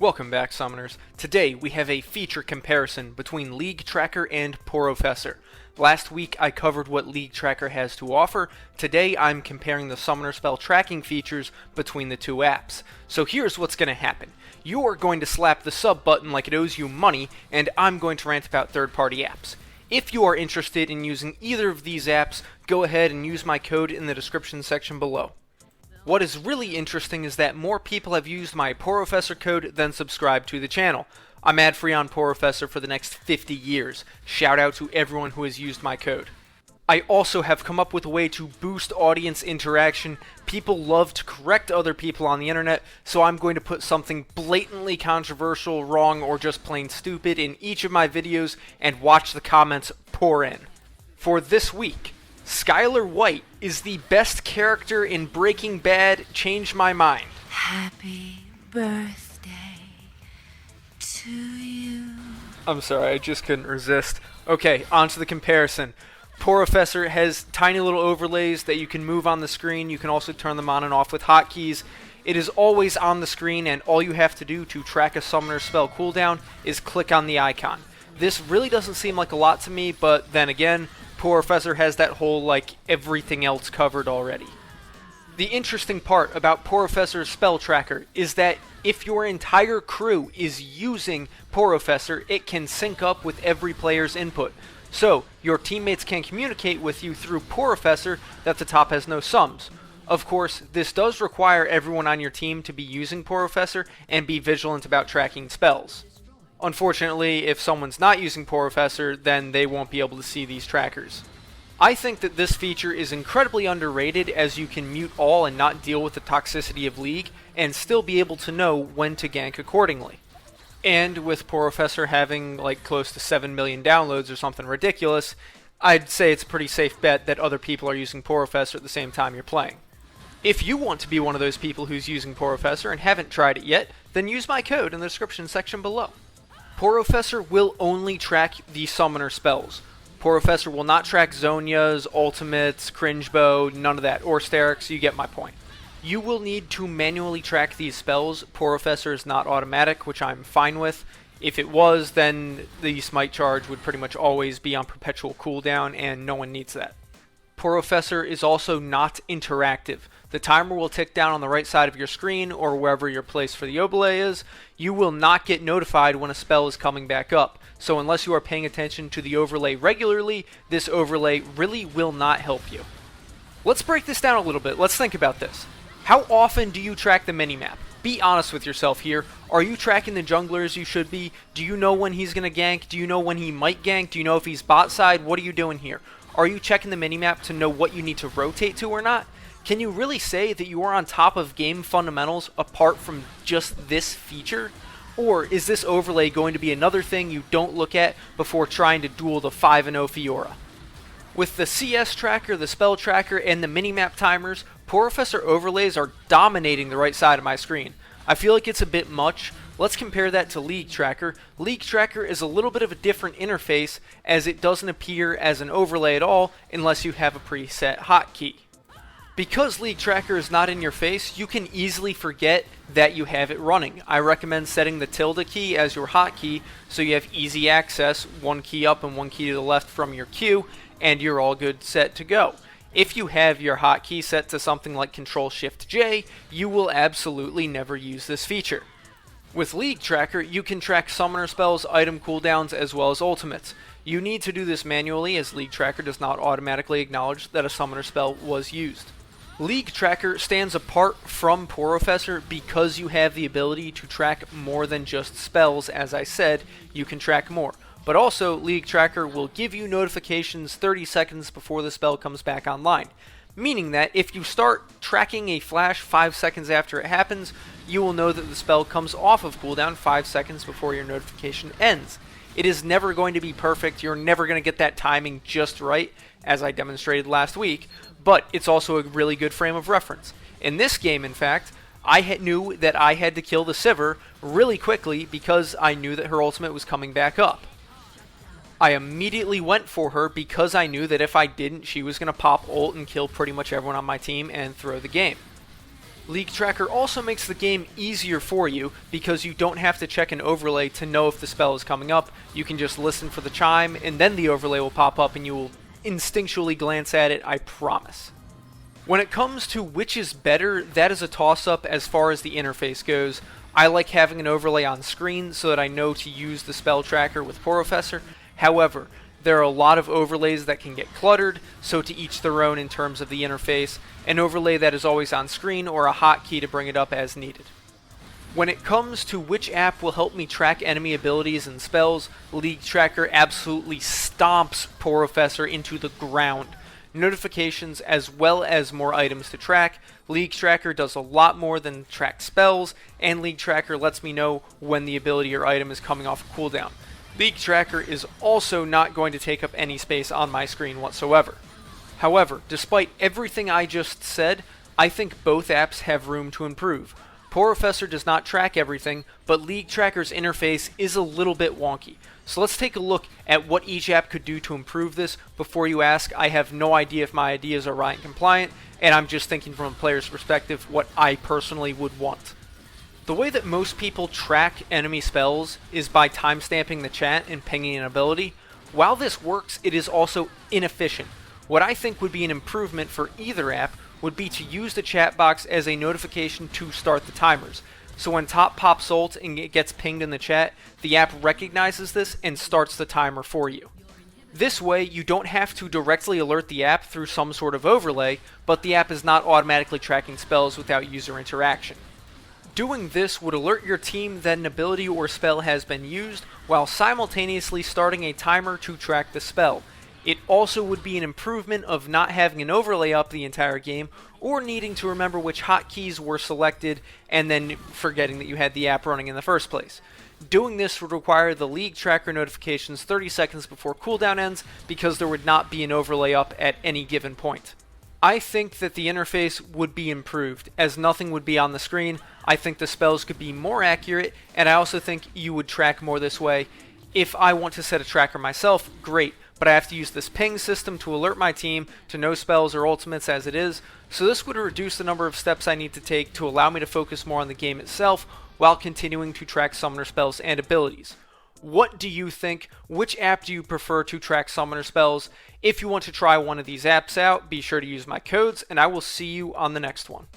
Welcome back, Summoners. Today we have a feature comparison between League Tacker and Porofessor. Last week I covered what League Tacker has to offer. Today I'm comparing the Summoner spell tracking features between the two apps. So here's what's going to happen. You are going to slap the sub button like it owes you money, and I'm going to rant about third-party apps. If you are interested in using either of these apps, go ahead and use my code in the description section below. What is really interesting is that more people have used my Porofessor code than subscribed to the channel. I'm ad-free on Porofessor for the next 50 years. Shout out to everyone who has used my code. I also have come up with a way to boost audience interaction. People love to correct other people on the internet, so I'm going to put something blatantly controversial, wrong, or just plain stupid in each of my videos and watch the comments pour in. For this week, Skylar White is the best character in Breaking Bad. Change my mind. Happy birthday to you. I'm sorry, I just couldn't resist. Okay, on to the comparison. Porofessor has tiny little overlays that you can move on the screen. You can also turn them on and off with hotkeys. It is always on the screen, and all you have to do to track a summoner spell cooldown is click on the icon. This really doesn't seem like a lot to me, but then again, Porofessor has that whole, like, everything else covered already. The interesting part about Porofessor's spell tracker is that if your entire crew is using Porofessor, it can sync up with every player's input. So, your teammates can communicate with you through Porofessor that the top has no sums. Of course, this does require everyone on your team to be using Porofessor and be vigilant about tracking spells. Unfortunately, if someone's not using Porofessor, then they won't be able to see these trackers. I think that this feature is incredibly underrated, as you can mute all and not deal with the toxicity of League, and still be able to know when to gank accordingly. And with Porofessor having like close to 7 million downloads or something ridiculous, I'd say it's a pretty safe bet that other people are using Porofessor at the same time you're playing. If you want to be one of those people who's using Porofessor and haven't tried it yet, then use my code in the description section below. Porofessor will only track the summoner spells. Porofessor will not track Zonias, Ultimates, Cringe Bow, none of that, or Sterix, you get my point. You will need to manually track these spells. Porofessor is not automatic, which I'm fine with. If it was, then the smite charge would pretty much always be on perpetual cooldown, and no one needs that. Porofessor is also not interactive. The timer will tick down on the right side of your screen or wherever your place for the overlay is. You will not get notified when a spell is coming back up. So unless you are paying attention to the overlay regularly, this overlay really will not help you. Let's break this down a little bit. Let's think about this. How often do you track the minimap? Be honest with yourself here. Are you tracking the jungler as you should be? Do you know when he's going to gank? Do you know when he might gank? Do you know if he's bot side? What are you doing here? Are you checking the minimap to know what you need to rotate to or not? Can you really say that you are on top of game fundamentals apart from just this feature? Or is this overlay going to be another thing you don't look at before trying to duel the 5-0 Fiora? With the CS tracker, the spell tracker, and the minimap timers, Porofessor overlays are dominating the right side of my screen. I feel like it's a bit much. Let's compare that to League Tacker. League Tacker is a little bit of a different interface, as it doesn't appear as an overlay at all unless you have a preset hotkey. Because League Tacker is not in your face, you can easily forget that you have it running. I recommend setting the tilde key as your hotkey so you have easy access, one key up and one key to the left from your queue, and you're all good set to go. If you have your hotkey set to something like Control-Shift-J, you will absolutely never use this feature. With League Tacker, you can track summoner spells, item cooldowns, as well as ultimates. You need to do this manually, as League Tacker does not automatically acknowledge that a summoner spell was used. League Tacker stands apart from Porofessor because you have the ability to track more than just spells. As I said, you can track more. But also, League Tacker will give you notifications 30 seconds before the spell comes back online. Meaning that if you start tracking a flash 5 seconds after it happens, you will know that the spell comes off of cooldown 5 seconds before your notification ends. It is never going to be perfect. You're never going to get that timing just right, as I demonstrated last week, but it's also a really good frame of reference. In this game, in fact, I knew that I had to kill the Sivir really quickly because I knew that her ultimate was coming back up. I immediately went for her because I knew that if I didn't, she was going to pop ult and kill pretty much everyone on my team and throw the game. League Tracker also makes the game easier for you because you don't have to check an overlay to know if the spell is coming up. You can just listen for the chime and then the overlay will pop up and you will instinctually glance at it, I promise. When it comes to which is better, that is a toss-up as far as the interface goes. I like having an overlay on screen so that I know to use the spell tracker with Porofessor. However, there are a lot of overlays that can get cluttered, so to each their own in terms of the interface. An overlay that is always on screen or a hotkey to bring it up as needed. When it comes to which app will help me track enemy abilities and spells, League Tracker absolutely stomps Porofessor into the ground. Notifications as well as more items to track. League Tracker does a lot more than track spells, and League Tracker lets me know when the ability or item is coming off cooldown. League Tracker is also not going to take up any space on my screen whatsoever. However, despite everything I just said, I think both apps have room to improve. Porofessor does not track everything, but League Tracker's interface is a little bit wonky. So let's take a look at what each app could do to improve this. Before you ask, I have no idea if my ideas are Riot compliant, and I'm just thinking from a player's perspective what I personally would want. The way that most people track enemy spells is by timestamping the chat and pinging an ability. While this works, it is also inefficient. What I think would be an improvement for either app would be to use the chat box as a notification to start the timers. So when top pops ult and it gets pinged in the chat, the app recognizes this and starts the timer for you. This way, you don't have to directly alert the app through some sort of overlay, but the app is not automatically tracking spells without user interaction. Doing this would alert your team that an ability or spell has been used, while simultaneously starting a timer to track the spell. It also would be an improvement of not having an overlay up the entire game, or needing to remember which hotkeys were selected and then forgetting that you had the app running in the first place. Doing this would require the League Tracker notifications 30 seconds before cooldown ends, because there would not be an overlay up at any given point. I think that the interface would be improved, as nothing would be on the screen. I think the spells could be more accurate, and I also think you would track more this way. If I want to set a tracker myself, great, but I have to use this ping system to alert my team to no spells or ultimates as it is, so this would reduce the number of steps I need to take to allow me to focus more on the game itself, while continuing to track summoner spells and abilities. What do you think? Which app do you prefer to track summoner spells? If you want to try one of these apps out, be sure to use my codes, and I will see you on the next one.